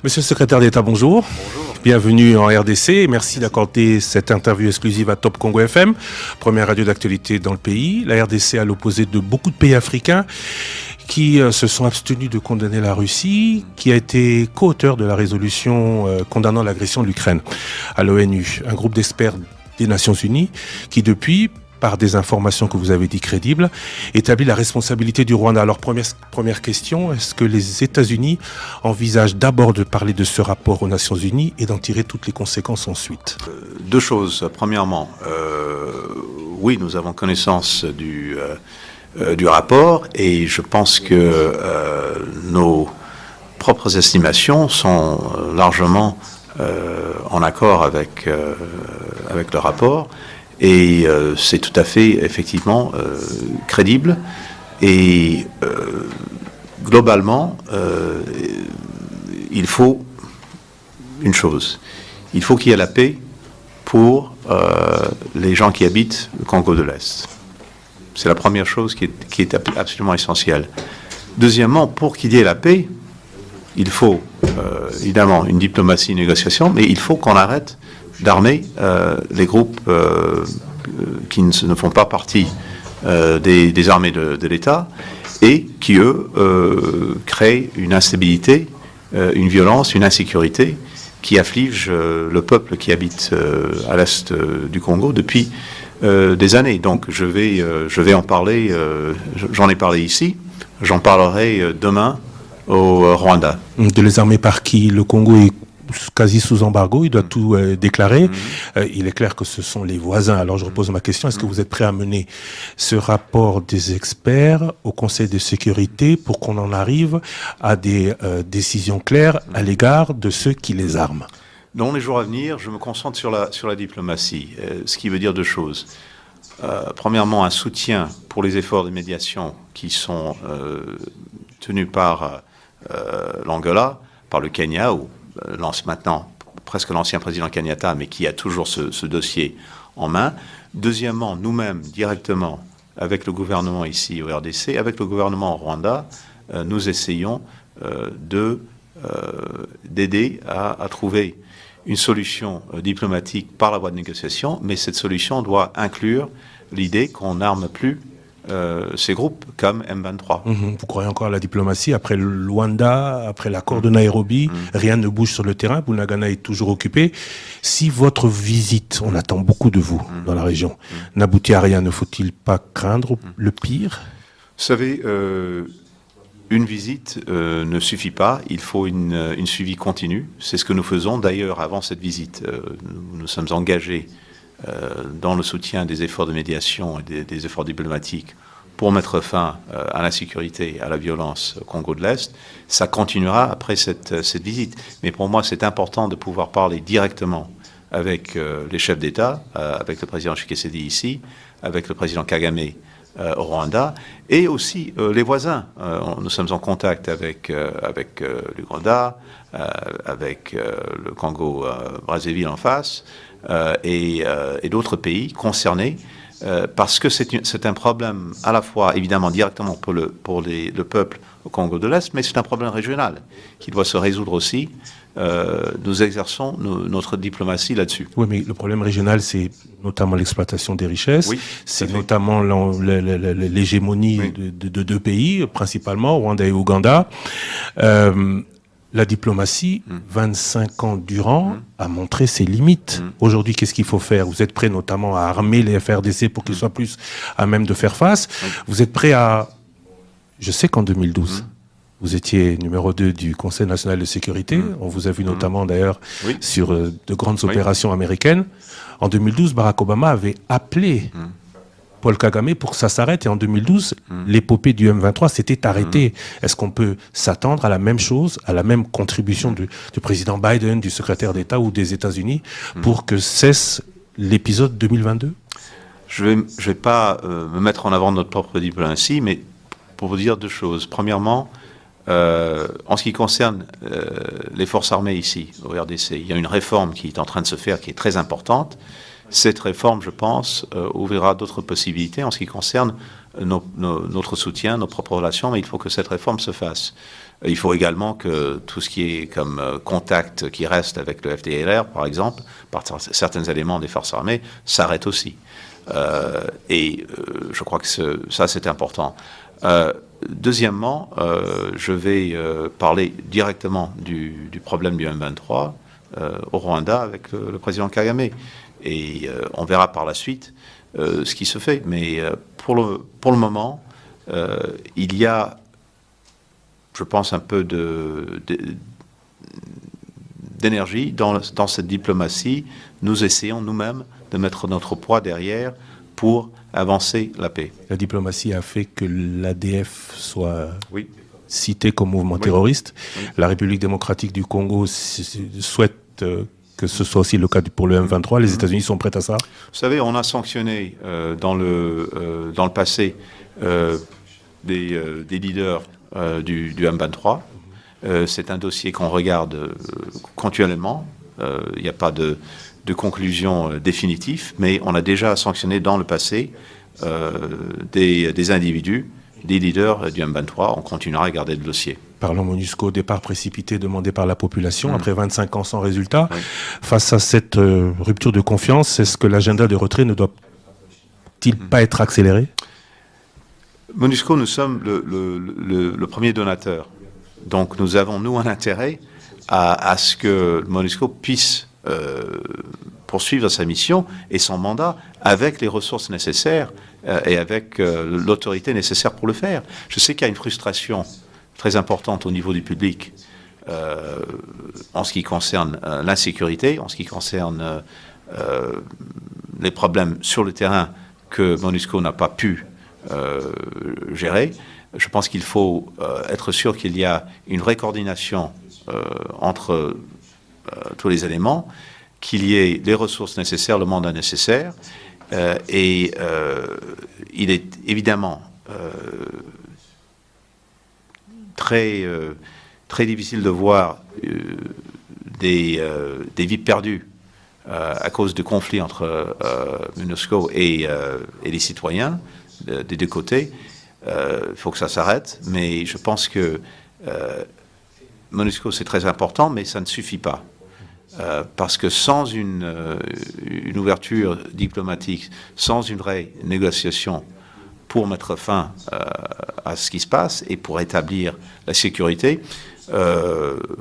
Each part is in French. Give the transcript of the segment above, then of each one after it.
Monsieur le secrétaire d'État, bonjour. Bonjour. Bienvenue en RDC. Merci d'accorder cette interview exclusive à Top Congo FM, première radio d'actualité dans le pays. La RDC, à l'opposé de beaucoup de pays africains qui se sont abstenus de condamner la Russie, qui a été co-auteur de la résolution condamnant l'agression de l'Ukraine à l'ONU. Un groupe d'experts des Nations Unies qui, depuis, par des informations que vous avez dit crédibles, établit la responsabilité du Rwanda. Alors, première question, est-ce que les États-Unis envisagent d'abord de parler de ce rapport aux Nations Unies et d'en tirer toutes les conséquences ensuite? Deux choses. Premièrement, oui, nous avons connaissance du rapport et je pense que nos propres estimations sont largement en accord avec le rapport. Et c'est tout à fait, effectivement, crédible. Et globalement, il faut une chose. Il faut qu'il y ait la paix pour les gens qui habitent le Congo de l'Est. C'est la première chose qui est absolument essentielle. Deuxièmement, pour qu'il y ait la paix, il faut évidemment une diplomatie, une négociation, mais il faut qu'on arrête d'armer les groupes qui ne font pas partie des armées de l'État et qui, eux, créent une instabilité, une violence, une insécurité qui afflige le peuple qui habite à l'est du Congo depuis des années. Donc je vais en parler, j'en ai parlé ici, j'en parlerai demain au Rwanda. De les armer par qui? Le Congo est quasi sous embargo, il doit tout déclarer. Il est clair que ce sont les voisins. Alors je repose ma question, est-ce que vous êtes prêt à mener ce rapport des experts au Conseil de sécurité pour qu'on en arrive à des décisions claires à l'égard de ceux qui les arment? Dans les jours à venir, je me concentre sur la diplomatie, ce qui veut dire deux choses. Premièrement, un soutien pour les efforts de médiation qui sont tenus par l'Angola, par le Kenya, où lance maintenant presque l'ancien président Kenyatta, mais qui a toujours ce dossier en main. Deuxièmement, nous-mêmes, directement, avec le gouvernement ici au RDC, avec le gouvernement au Rwanda, nous essayons d'aider à trouver une solution diplomatique par la voie de négociation, mais cette solution doit inclure l'idée qu'on n'arme plus ces groupes comme M23. Vous croyez encore à la diplomatie? Après le Luanda, après l'accord de Nairobi, rien ne bouge sur le terrain, Bunagana est toujours occupé. Si votre visite, on attend beaucoup de vous dans la région, n'aboutit à rien, ne faut-il pas craindre le pire? Vous savez, une visite ne suffit pas, il faut une suivi continu. C'est ce que nous faisons. D'ailleurs, avant cette visite, nous sommes engagés dans le soutien des efforts de médiation et des efforts diplomatiques pour mettre fin à l'insécurité et à la violence au Congo de l'Est. Ça continuera après cette visite. Mais pour moi, c'est important de pouvoir parler directement avec les chefs d'État, avec le président Tshisekedi ici, avec le président Kagame au Rwanda, et aussi les voisins. Nous sommes en contact avec l'Ouganda, avec le Congo Brazzaville en face, et d'autres pays concernés, parce que c'est un problème à la fois évidemment directement pour le peuple au Congo de l'Est, mais c'est un problème régional qui doit se résoudre aussi. Nous exerçons notre diplomatie là-dessus. Oui, mais le problème régional, c'est notamment l'exploitation des richesses, oui, c'est notamment l'hégémonie de deux pays, principalement, Rwanda et Ouganda. La diplomatie, 25 ans durant, a montré ses limites. Aujourd'hui, qu'est-ce qu'il faut faire? Vous êtes prêt notamment à armer les FRDC pour qu'ils soient plus à même de faire face. Vous êtes prêt à... Je sais qu'en 2012, vous étiez numéro 2 du Conseil national de sécurité. On vous a vu notamment d'ailleurs sur de grandes opérations américaines. En 2012, Barack Obama avait appelé Paul Kagame pour que ça s'arrête. Et en 2012, l'épopée du M23 s'était arrêtée. Est-ce qu'on peut s'attendre à la même chose, à la même contribution du président Biden, du secrétaire d'État ou des États-Unis pour que cesse l'épisode 2022? Je vais pas me mettre en avant notre propre diplomatie, mais pour vous dire deux choses. Premièrement, en ce qui concerne les forces armées ici, au RDC, il y a une réforme qui est en train de se faire, qui est très importante, Cette réforme, je pense, ouvrira d'autres possibilités en ce qui concerne notre soutien, nos propres relations, mais il faut que cette réforme se fasse. Il faut également que tout ce qui est comme contact qui reste avec le FDLR, par exemple, par certains éléments des forces armées, s'arrête aussi. Je crois que ça, c'est important. Deuxièmement, je vais parler directement du problème du M23 au Rwanda avec le président Kagame. Et on verra par la suite ce qui se fait. Mais pour le moment, il y a, je pense, un peu d'énergie dans cette diplomatie. Nous essayons nous-mêmes de mettre notre poids derrière pour avancer la paix. La diplomatie a fait que l'ADF soit cité comme mouvement terroriste. Oui. La République démocratique du Congo souhaite que ce soit aussi le cas pour le M23. Les États-Unis sont prêts à ça? Vous savez, on a sanctionné dans le passé des leaders du M23. C'est un dossier qu'on regarde continuellement. Il n'y a pas de conclusion définitive, mais on a déjà sanctionné dans le passé des individus, des leaders du M23. On continuera à garder le dossier. Parlons MONUSCO, départ précipité demandé par la population après 25 ans sans résultat. Oui. Face à cette rupture de confiance, est-ce que l'agenda de retrait ne doit-il pas être accéléré? MONUSCO, nous sommes le premier donateur. Donc nous avons, nous, un intérêt à ce que MONUSCO puisse poursuivre sa mission et son mandat avec les ressources nécessaires et avec l'autorité nécessaire pour le faire. Je sais qu'il y a une frustration très importante au niveau du public en ce qui concerne l'insécurité, en ce qui concerne les problèmes sur le terrain que MONUSCO n'a pas pu gérer. Je pense qu'il faut être sûr qu'il y a une vraie coordination entre tous les éléments, qu'il y ait les ressources nécessaires, le mandat nécessaire, et il est évidemment très difficile de voir des vies perdues à cause de conflits entre MONUSCO et les citoyens des deux côtés. Il faut que ça s'arrête, mais je pense que MONUSCO c'est très important, mais ça ne suffit pas. Parce que sans une ouverture diplomatique, sans une vraie négociation pour mettre fin à ce qui se passe et pour établir la sécurité,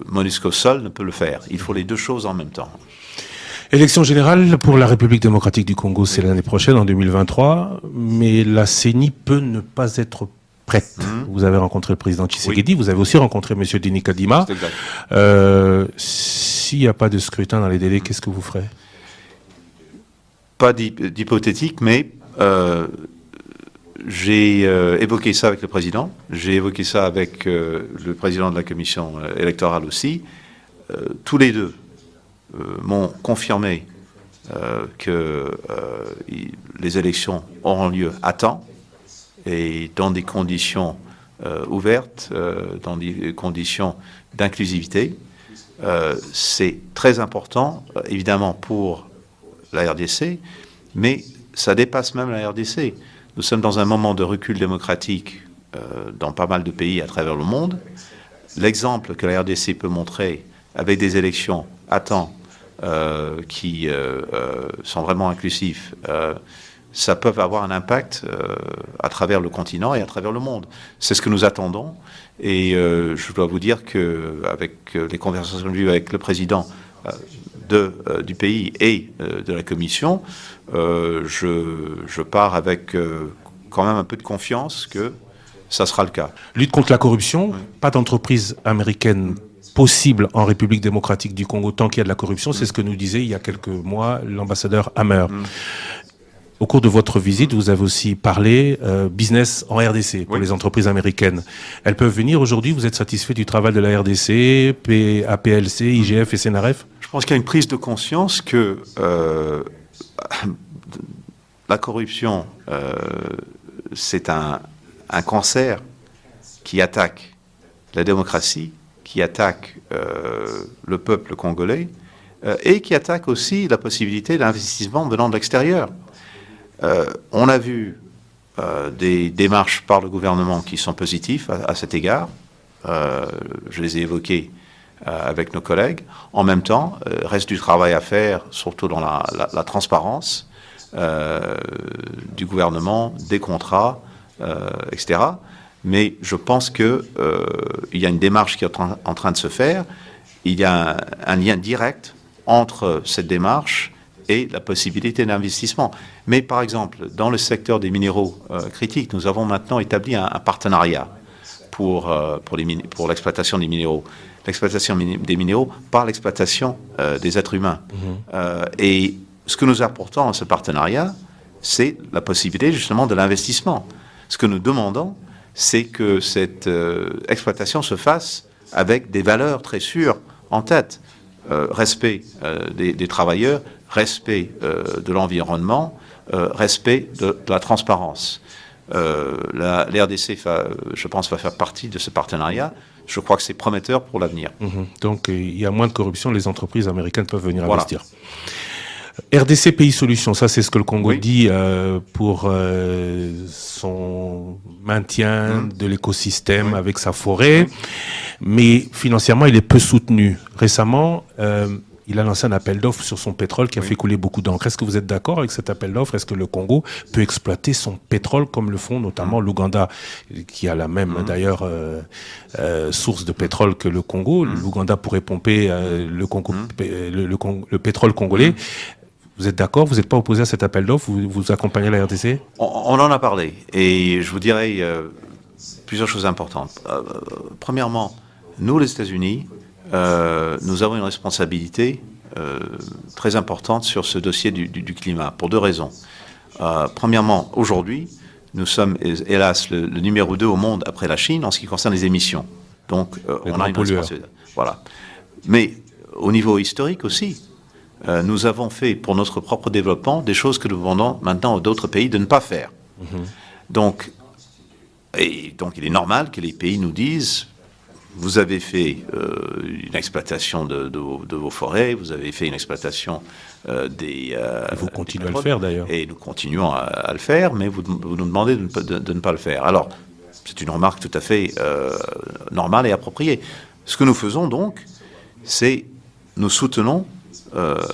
MONUSCO seul ne peut le faire. Il faut les deux choses en même temps. Élection générale pour la République démocratique du Congo, c'est l'année prochaine, en 2023, mais la CENI peut ne pas être prête. Vous avez rencontré le président Tshisekedi, vous avez aussi rencontré M. Denis Kadima. S'il n'y a pas de scrutin dans les délais, qu'est-ce que vous ferez? Pas d'hypothétique, mais j'ai évoqué ça avec le président, j'ai évoqué ça avec le président de la commission électorale aussi. Tous les deux m'ont confirmé que les élections auront lieu à temps et dans des conditions ouvertes, dans des conditions d'inclusivité. C'est très important, évidemment, pour la RDC, mais ça dépasse même la RDC. Nous sommes dans un moment de recul démocratique dans pas mal de pays à travers le monde. L'exemple que la RDC peut montrer avec des élections à temps qui sont vraiment inclusifs, ça peut avoir un impact à travers le continent et à travers le monde. C'est ce que nous attendons. Et je dois vous dire qu'avec les conversations que j'ai eues avec le président du pays et de la Commission, je pars avec quand même un peu de confiance que ça sera le cas. Lutte contre la corruption, pas d'entreprise américaine possible en République démocratique du Congo tant qu'il y a de la corruption, c'est ce que nous disait il y a quelques mois l'ambassadeur Hammer. Au cours de votre visite, vous avez aussi parlé business en RDC pour les entreprises américaines. Elles peuvent venir aujourd'hui, vous êtes satisfait du travail de la RDC, APLC, IGF et CNRF? Je pense qu'il y a une prise de conscience que la corruption, c'est un cancer qui attaque la démocratie, qui attaque le peuple congolais, et qui attaque aussi la possibilité d'investissement venant de l'extérieur. On a vu des démarches par le gouvernement qui sont positives à cet égard. Je les ai évoquées avec nos collègues. En même temps, reste du travail à faire, surtout dans la transparence du gouvernement, des contrats, etc. Mais je pense qu'il y a une démarche qui est en train de se faire. Il y a un lien direct entre cette démarche et la possibilité d'investissement. Mais par exemple, dans le secteur des minéraux critiques, nous avons maintenant établi un partenariat pour l'exploitation des minéraux. L'exploitation des minéraux par l'exploitation des êtres humains. Et ce que nous apportons à ce partenariat, c'est la possibilité justement de l'investissement. Ce que nous demandons, c'est que cette exploitation se fasse avec des valeurs très sûres en tête. Respect des travailleurs, respect de l'environnement, respect de la transparence. La RDC, je pense, va faire partie de ce partenariat. Je crois que c'est prometteur pour l'avenir. Donc, il y a moins de corruption, les entreprises américaines peuvent venir investir. RDC Pays Solutions, ça c'est ce que le Congo dit pour son maintien de l'écosystème avec sa forêt, mais financièrement il est peu soutenu. Récemment, il a lancé un appel d'offres sur son pétrole qui a fait couler beaucoup d'encre. Est-ce que vous êtes d'accord avec cet appel d'offres? Est-ce que le Congo peut exploiter son pétrole comme le font notamment l'Ouganda, qui a la même d'ailleurs source de pétrole que le Congo? L'Ouganda pourrait pomper le pétrole congolais. Vous êtes d'accord? Vous n'êtes pas opposé à cet appel d'offres? Vous accompagnez la RDC? On en a parlé. Et je vous dirais plusieurs choses importantes. Premièrement, nous, les États-Unis, nous avons une responsabilité très importante sur ce dossier du climat, pour deux raisons. Premièrement, aujourd'hui, nous sommes, hélas, le numéro 2 au monde après la Chine en ce qui concerne les émissions. Donc, on a une responsabilité. Voilà. Mais au niveau historique aussi, nous avons fait pour notre propre développement des choses que nous demandons maintenant à d'autres pays de ne pas faire. Donc, il est normal que les pays nous disent: vous avez fait une exploitation de vos forêts, vous avez fait une exploitation vous continuez à le faire d'ailleurs. Et nous continuons à le faire, mais vous nous demandez de ne pas le faire. Alors, c'est une remarque tout à fait normale et appropriée. Ce que nous faisons donc, c'est nous soutenons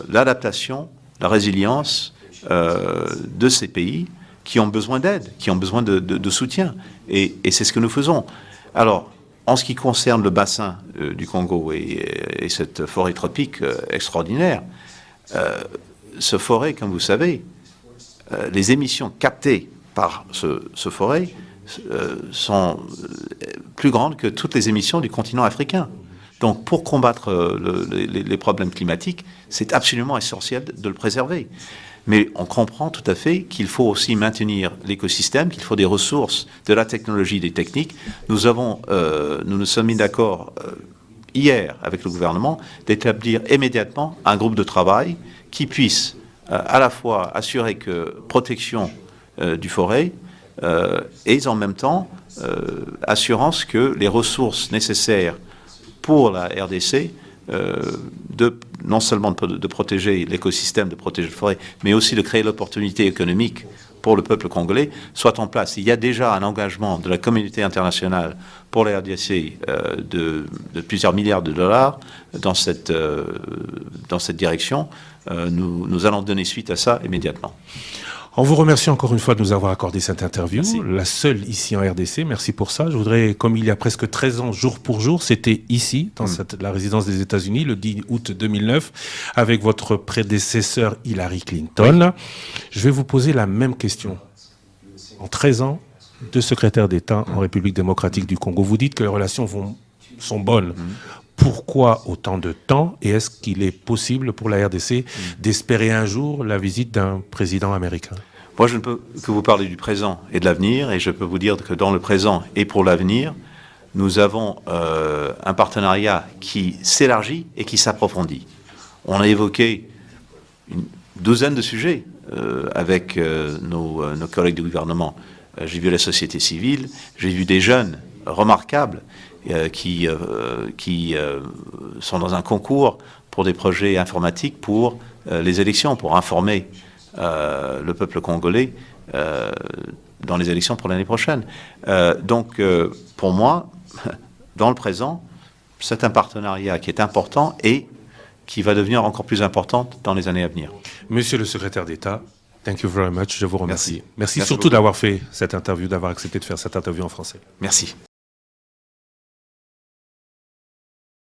l'adaptation, la résilience de ces pays qui ont besoin d'aide, qui ont besoin de soutien. Et c'est ce que nous faisons. Alors, en ce qui concerne le bassin du Congo et cette forêt tropique extraordinaire, ce forêt, comme vous savez, les émissions captées par ce forêt sont plus grandes que toutes les émissions du continent africain. Donc, pour combattre les problèmes climatiques, c'est absolument essentiel de le préserver. Mais on comprend tout à fait qu'il faut aussi maintenir l'écosystème, qu'il faut des ressources, de la technologie, des techniques. Nous nous sommes mis d'accord hier avec le gouvernement d'établir immédiatement un groupe de travail qui puisse à la fois assurer que protection du forêt et en même temps assurance que les ressources nécessaires pour la RDC, non seulement de protéger l'écosystème, de protéger la forêt, mais aussi de créer l'opportunité économique pour le peuple congolais, soient en place. Il y a déjà un engagement de la communauté internationale pour la RDC de plusieurs milliards de dollars dans cette direction. Nous allons donner suite à ça immédiatement. On vous remercie encore une fois de nous avoir accordé cette interview, Merci. La seule ici en RDC. Merci pour ça. Je voudrais, comme il y a presque 13 ans, jour pour jour, c'était ici, dans la résidence des États-Unis, le 10 août 2009, avec votre prédécesseur Hillary Clinton. Oui. Je vais vous poser la même question. En 13 ans, 2 secrétaires d'État en République démocratique du Congo, vous dites que les relations sont bonnes. Pourquoi autant de temps, et est-ce qu'il est possible pour la RDC d'espérer un jour la visite d'un président américain? Moi, je ne peux que vous parler du présent et de l'avenir, et je peux vous dire que dans le présent et pour l'avenir, nous avons un partenariat qui s'élargit et qui s'approfondit. On a évoqué une douzaine de sujets avec nos collègues du gouvernement. J'ai vu la société civile, j'ai vu des jeunes remarquables, qui sont dans un concours pour des projets informatiques pour les élections, pour informer le peuple congolais dans les élections pour l'année prochaine. Donc, pour moi, dans le présent, c'est un partenariat qui est important et qui va devenir encore plus important dans les années à venir. Monsieur le secrétaire d'État, thank you very much. Je vous remercie. Merci Merci surtout beaucoup. d'avoir fait cette interview, d'avoir accepté de faire cette interview en français. Merci.